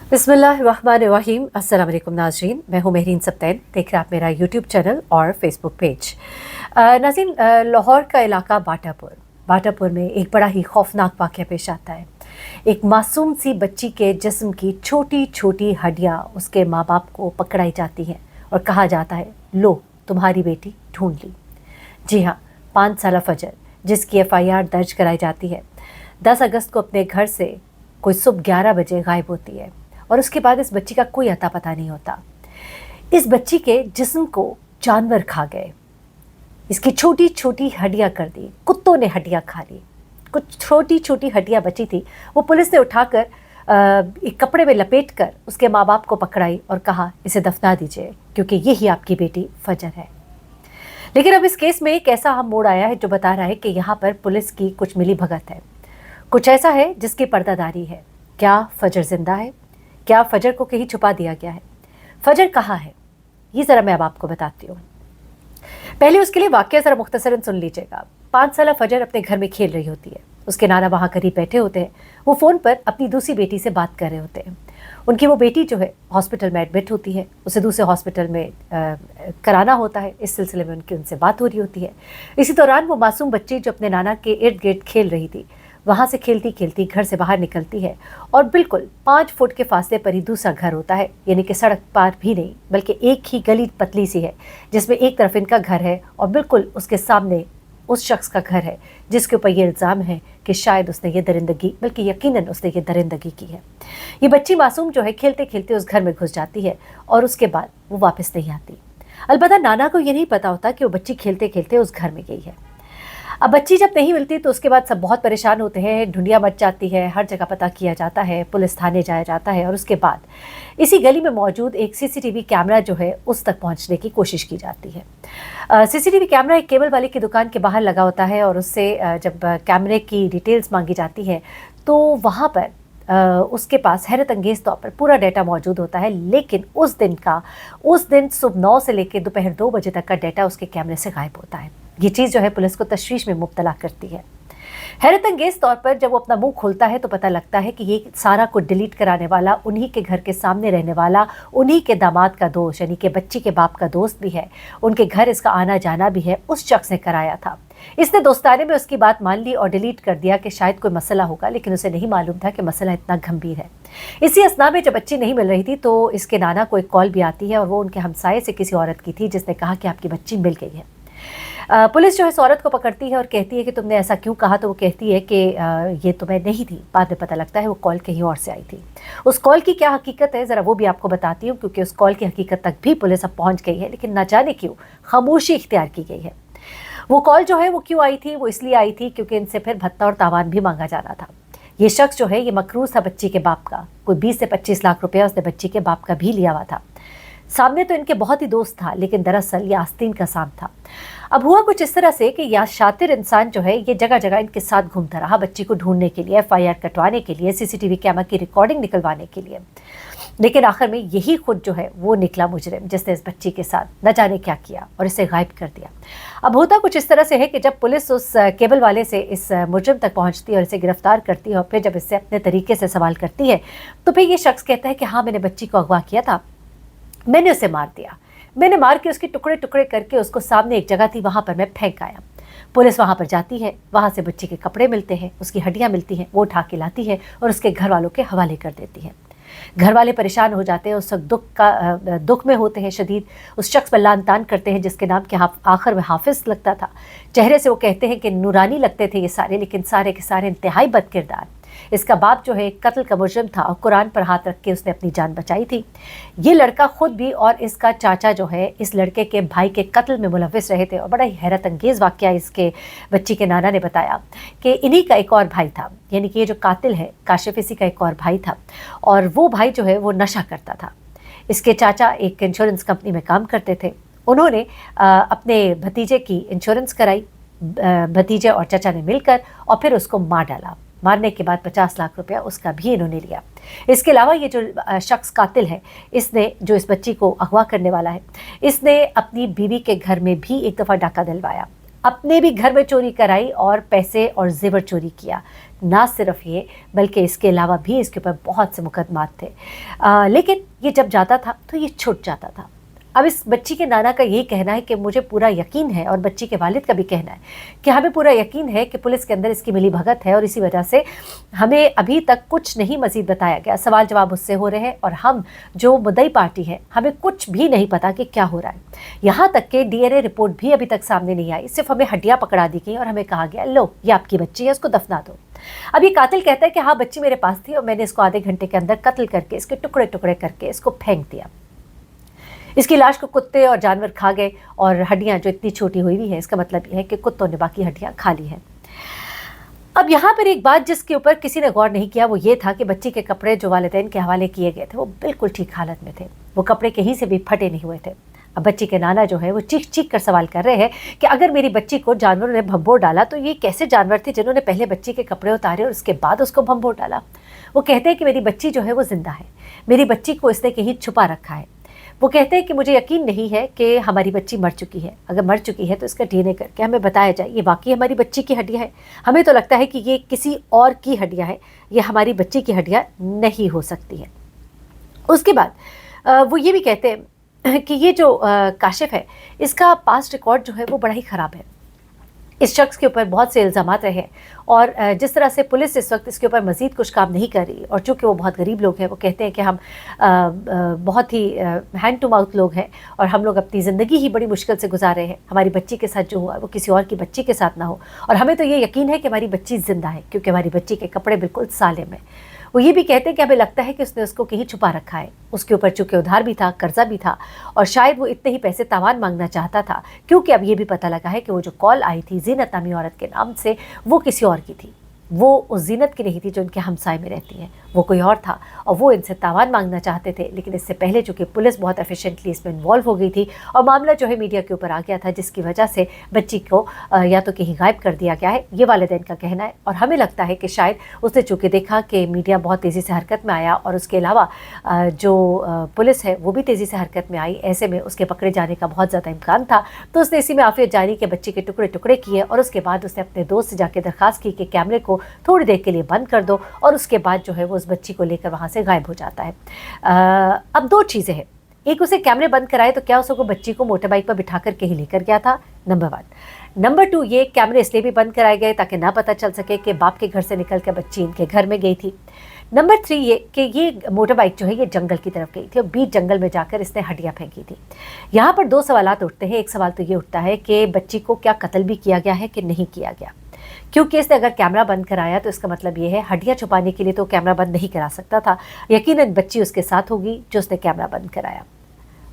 बिस्मिल्लाहिर्रहमानिर्रहीम। अस्सलाम वालेकुम नाज़रीन, मैं हूँ महरीन सब्तैन। देख रहे हैं आप मेरा यूट्यूब चैनल और फेसबुक पेज। नाज़रीन, लाहौर का इलाका बाटापुर में एक बड़ा ही खौफनाक वाक़या पेश आता है। एक मासूम सी बच्ची के जिस्म की छोटी छोटी हड्डियाँ उसके माँ बाप को पकड़ाई जाती हैं और कहा जाता है, लो तुम्हारी बेटी ढूंढ ली। जी हाँ, 5 साला फजर, जिसकी FIR दर्ज कराई जाती है, 10 अगस्त को अपने घर से कोई सुबह 11 बजे गायब होती है और उसके बाद इस बच्ची का कोई अता पता नहीं होता। इस बच्ची के जिस्म को जानवर खा गए, इसकी छोटी छोटी हड्डियाँ कर दी, कुत्तों ने हड्डियाँ खा ली। कुछ छोटी छोटी हड्डियाँ बची थी, वो पुलिस ने उठाकर एक कपड़े में लपेट कर उसके माँ बाप को पकड़ाई और कहा, इसे दफना दीजिए क्योंकि यही आपकी बेटी फजर है। लेकिन अब इस केस में एक ऐसा अहम मोड़ आया है जो बता रहा है कि यहाँ पर पुलिस की कुछ मिली भगत है, कुछ ऐसा है जिसकी पर्दादारी है। क्या फजर जिंदा है? क्या फजर को कहीं छुपा दिया गया है? फजर कहाँ है? ये ज़रा मैं अब आपको बताती हूँ। पहले उसके लिए वाक़या ज़रा मुख्तसरन सुन लीजिएगा। 5 साला फजर अपने घर में खेल रही होती है, उसके नाना वहाँ करीब बैठे होते हैं। वो फ़ोन पर अपनी दूसरी बेटी से बात कर रहे होते हैं। उनकी वो बेटी जो है हॉस्पिटल में एडमिट होती है, उसे दूसरे हॉस्पिटल में कराना होता है। इस सिलसिले में उनसे बात हो रही होती है। इसी दौरान वो मासूम बच्ची जो अपने नाना के इर्द गिर्द खेल रही थी, वहाँ से खेलती खेलती घर से बाहर निकलती है और बिल्कुल 5 फुट के फासले पर ही दूसरा घर होता है, यानी कि सड़क पार भी नहीं बल्कि एक ही गली पतली सी है जिसमें एक तरफ इनका घर है और बिल्कुल उसके सामने उस शख्स का घर है जिसके ऊपर ये इल्ज़ाम है कि शायद उसने ये दरिंदगी, बल्कि यकीनन उसने ये दरिंदगी की है। ये बच्ची मासूम जो है खेलते खेलते उस घर में घुस जाती है और उसके बाद वो वापस नहीं आती। अलबत्ता नाना को ये नहीं पता होता कि वो बच्ची खेलते खेलते उस घर में गई है। अब बच्ची जब नहीं मिलती तो उसके बाद सब बहुत परेशान होते हैं, ढूंढिया मच जाती है, हर जगह पता किया जाता है, पुलिस थाने जाया जाता है और उसके बाद इसी गली में मौजूद एक CCTV कैमरा जो है उस तक पहुंचने की कोशिश की जाती है। CCTV कैमरा एक केबल वाले की दुकान के बाहर लगा होता है और उससे जब कैमरे की डिटेल्स मांगी जाती है तो वहाँ पर उसके पास हैरत अंगेज़ तौर पर पूरा डाटा मौजूद होता है। लेकिन उस दिन सुबह 9 से लेकर दोपहर 2 बजे तक का डाटा उसके कैमरे से गायब होता है। ये चीज़ जो है पुलिस को तशवीश में मुब्तला करती है। हैरत अंगेज़ तौर पर जब वो अपना मुंह खोलता है तो पता लगता है कि ये सारा कुछ डिलीट कराने वाला उन्हीं के घर के सामने रहने वाला, उन्हीं के दामाद का दोस्त यानी कि बच्ची के बाप का दोस्त भी है, उनके घर इसका आना जाना भी है, उस शख्स ने कराया था। इसने दोस्ताने में उसकी बात मान ली और डिलीट कर दिया कि शायद कोई मसला होगा, लेकिन उसे नहीं मालूम था कि मसला इतना गंभीर है। इसी असना में जब बच्ची नहीं मिल रही थी तो इसके नाना को एक कॉल भी आती है और वो उनके हमसाये से किसी औरत की थी जिसने कहा कि आपकी बच्ची मिल गई है। पुलिस जो है इस औरत को पकड़ती है और कहती है कि तुमने ऐसा क्यों कहा, तो वो कहती है कि ये तो मैं नहीं थी। बाद में पता लगता है वो कॉल कहीं और से आई थी। उस कॉल की क्या हकीकत है ज़रा वो भी आपको बताती हूँ, क्योंकि उस कॉल की हकीकत तक भी पुलिस अब पहुँच गई है, लेकिन न जाने क्यों खामोशी इख्तियार की गई है। वो कॉल जो है वो क्यों आई थी? वो इसलिए आई थी क्योंकि इनसे फिर भत्ता और तावान भी मांगा जाना था। ये शख्स जो है ये मकरूज था बच्ची के बाप का, कोई 20 से 25 लाख रुपया उसने बच्ची के बाप का भी लिया हुआ था। सामने तो इनके बहुत ही दोस्त था, लेकिन दरअसल ये आस्तीन का सांप था। अब हुआ कुछ इस तरह से कि यह शातिर इंसान जो है ये जगह जगह इनके साथ घूमता रहा बच्ची को ढूंढने के लिए, FIR कटवाने के लिए, CCTV कैमरा की रिकॉर्डिंग निकलवाने के लिए। लेकिन आखिर में यही खुद जो है वो निकला मुजरिम जिसने इस बच्ची के साथ न जाने क्या किया और इसे गायब कर दिया। अब होता कुछ इस तरह से है कि जब पुलिस उस केबल वाले से इस मुजरिम तक पहुंचती है और इसे गिरफ्तार करती है और फिर जब इससे अपने तरीके से सवाल करती है तो फिर ये शख्स कहता है कि हाँ, मैंने बच्ची को अगवा किया था, मैंने उसे मार दिया, मैंने मार के उसके टुकड़े टुकड़े करके उसको सामने एक जगह थी वहाँ पर मैं फेंक आया। पुलिस वहाँ पर जाती है, वहाँ से बच्ची के कपड़े मिलते हैं, उसकी हड्डियाँ मिलती हैं, वो उठा के लाती है और उसके घर वालों के हवाले कर देती है। घर वाले परेशान हो जाते हैं, उस वक्त दुख में होते हैं शदीद, उस शख्स पर लान तान करते हैं जिसके नाम के आखिर में हाफिज लगता था। चेहरे से वो कहते हैं कि नूरानी लगते थे ये सारे, लेकिन सारे के सारे इंतहाई बद किरदार। इसका बाप जो है कत्ल का मुजरिम था और कुरान पर हाथ रख के उसने अपनी जान बचाई थी। ये लड़का खुद भी और इसका चाचा जो है इस लड़के के भाई के कत्ल में मुलव्विस रहे थे। और बड़ा ही हैरत अंगेज़ वाक़या इसके बच्ची के नाना ने बताया कि इन्हीं का एक और भाई था, यानी कि ये जो कातिल है काशिफ, इसी का एक और भाई था और वो भाई जो है वो नशा करता था। इसके चाचा एक इंश्योरेंस कंपनी में काम करते थे। उन्होंने अपने भतीजे की इंश्योरेंस कराई, भतीजे और चाचा ने मिलकर, और फिर उसको मार डाला। मारने के बाद 50 लाख रुपया उसका भी इन्होंने लिया। इसके अलावा ये जो शख्स कातिल है, इसने जो इस बच्ची को अगवा करने वाला है, इसने अपनी बीवी के घर में भी एक दफ़ा डाका दिलवाया, अपने भी घर में चोरी कराई और पैसे और जेवर चोरी किया। ना सिर्फ ये बल्कि इसके अलावा भी इसके ऊपर बहुत से मुकदमात थे, लेकिन ये जब जाता था तो ये छूट जाता था। अब इस बच्ची के नाना का यही कहना है कि मुझे पूरा यकीन है, और बच्ची के वालिद का भी कहना है कि हमें पूरा यकीन है कि पुलिस के अंदर इसकी मिली भगत है, और इसी वजह से हमें अभी तक कुछ नहीं मज़ीद बताया गया। सवाल जवाब उससे हो रहे हैं और हम जो मुद्दई पार्टी है हमें कुछ भी नहीं पता कि क्या हो रहा है। यहाँ तक कि DNA रिपोर्ट भी अभी तक सामने नहीं आई, सिर्फ हमें हड्डियाँ पकड़ा दी गई और हमें कहा गया लो ये आपकी बच्ची है, इसको दफना दो। अब ये कातिल कहता है कि हाँ बच्ची मेरे पास थी और मैंने इसको आधे घंटे के अंदर कत्ल करके इसके टुकड़े टुकड़े करके इसको फेंक दिया। इसकी लाश को कुत्ते और जानवर खा गए, और हड्डियां जो इतनी छोटी हुई हुई है इसका मतलब यह है कि कुत्तों ने बाकी हड्डियां खा ली हैं। अब यहाँ पर एक बात जिसके ऊपर किसी ने गौर नहीं किया वो ये था कि बच्ची के कपड़े जो वालिदैन के हवाले किए गए थे वो बिल्कुल ठीक हालत में थे, वो कपड़े कहीं से भी फटे नहीं हुए थे। अब बच्ची के नाना जो है वो चीख चीख कर सवाल कर रहे हैं कि अगर मेरी बच्ची को जानवरों ने भंबोर डाला तो ये कैसे जानवर थे जिन्होंने पहले बच्ची के कपड़े उतारे और उसके बाद उसको भंबोर डाला। वो कहते हैं कि मेरी बच्ची जो है वो जिंदा है, मेरी बच्ची को इसने कहीं छुपा रखा है। वो कहते हैं कि मुझे यकीन नहीं है कि हमारी बच्ची मर चुकी है, अगर मर चुकी है तो इसका DNA करके हमें बताया जाए ये वाकई हमारी बच्ची की हड्डियाँ है। हमें तो लगता है कि ये किसी और की हड्डियाँ है, ये हमारी बच्ची की हड्डियाँ नहीं हो सकती है। उसके बाद वो ये भी कहते हैं कि ये जो काशिफ है इसका पास्ट रिकॉर्ड जो है वो बड़ा ही ख़राब है। इस शख्स के ऊपर बहुत से इल्ज़ामात रहे हैं, और जिस तरह से पुलिस इस वक्त इसके ऊपर मज़ीद कुछ काम नहीं कर रही, और चूँकि वो बहुत गरीब लोग हैं, वो कहते हैं कि हम बहुत ही हैंड टू माउथ लोग हैं और हम लोग अपनी ज़िंदगी ही बड़ी मुश्किल से गुजार रहे हैं, हमारी बच्ची के साथ जो हुआ वो किसी और की बच्ची के साथ ना हो, और हमें तो ये यकीन है कि हमारी बच्ची ज़िंदा है क्योंकि हमारी बच्ची के कपड़े बिल्कुल सालिम हैं। वो ये भी कहते हैं कि हमें लगता है कि उसने उसको कहीं छुपा रखा है, उसके ऊपर चूँकि उधार भी था, कर्जा भी था, और शायद वो इतने ही पैसे तावान मांगना चाहता था, क्योंकि अब ये भी पता लगा है कि वो जो कॉल आई थी जीनत नामी औरत के नाम से वो किसी और की थी, वो उस जीनत की नहीं थी जो उनके हमसाए में रहती है, वो कोई और था, और वो इनसे तावान मांगना चाहते थे। लेकिन इससे पहले चूँकि पुलिस बहुत एफिशिएंटली इसमें इन्वॉल्व हो गई थी और मामला जो है मीडिया के ऊपर आ गया था, जिसकी वजह से बच्ची को या तो कहीं गायब कर दिया गया है, ये वालिदैन का कहना है। और हमें लगता है कि शायद उसने चूँकि देखा कि मीडिया बहुत तेज़ी से हरकत में आया और उसके अलावा जो पुलिस है वो भी तेज़ी से हरकत में आई, ऐसे में उसके पकड़े जाने का बहुत ज़्यादा इम्कान था, तो उसने इसी में आफियत जारी के बच्ची के टुकड़े टुकड़े किए, और उसके बाद उसने अपने दोस्त से जाके दरख्वास्त की कि कैमरे को थोड़ी देर के लिए बंद कर दो, और उसके बाद जो है वो उस बच्ची को लेकर वहाँ से गायब हो जाता है। अब दो चीज़ें हैं, एक उसे कैमरे बंद कराए तो क्या उसको बच्ची को मोटर बाइक पर बिठा कर के ही लेकर गया था, नंबर 1। नंबर 2, ये कैमरे इसलिए भी बंद कराए गए ताकि ना पता चल सके कि बाप के घर से निकल कर बच्ची इनके घर में गई थी। नंबर 3 ये कि ये मोटर बाइक जो है ये जंगल की तरफ गई थी और बीच जंगल में जाकर इसने हड्डियाँ फेंकी थी। यहाँ पर दो सवालात उठते हैं। एक सवाल तो ये उठता है कि बच्ची को क्या कत्ल भी किया गया है कि नहीं किया गया, क्योंकि इसने अगर कैमरा बंद कराया तो इसका मतलब ये है हड्डियाँ छुपाने के लिए तो कैमरा बंद नहीं करा सकता था, यकीनन बच्ची उसके साथ होगी जो उसने कैमरा बंद कराया,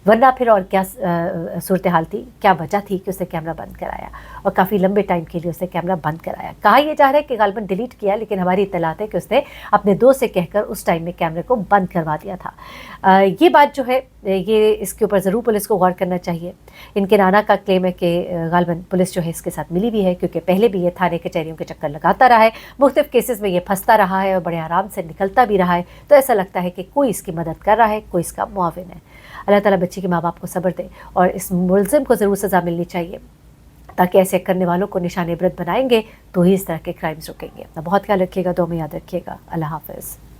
वरना फिर और क्या सूरत हाल थी, क्या वजह थी कि उसने कैमरा बंद कराया, और काफ़ी लंबे टाइम के लिए उसने कैमरा बंद कराया। कहा यह जा रहा है कि गालिबन डिलीट किया, लेकिन हमारी इत्तलात है कि उसने अपने दोस्त से कहकर उस टाइम में कैमरे को बंद करवा दिया था। ये बात जो है ये इसके ऊपर ज़रूर पुलिस को गौर करना चाहिए। इनके नाना का क्लेम है कि गालिबन पुलिस जो है इसके साथ मिली भी है, क्योंकि पहले भी ये थाने कचहरियों के चक्कर लगाता रहा है, मुख्तलिफ केसेस में ये फंसता रहा है और बड़े आराम से निकलता भी रहा है। तो ऐसा लगता है कि कोई इसकी मदद कर रहा है, कोई इसका मुआविन है। अल्लाह ताला बच्ची के माँ बाप को सब्र दे, और इस मुलज़िम को ज़रूर सज़ा मिलनी चाहिए, ताकि ऐसे करने वालों को निशान इबरत बनाएंगे तो ही इस तरह के क्राइम्स रुकेंगे। अपना बहुत ख्याल रखिएगा, दुआ में याद रखिएगा। अल्लाह हाफ़िज़।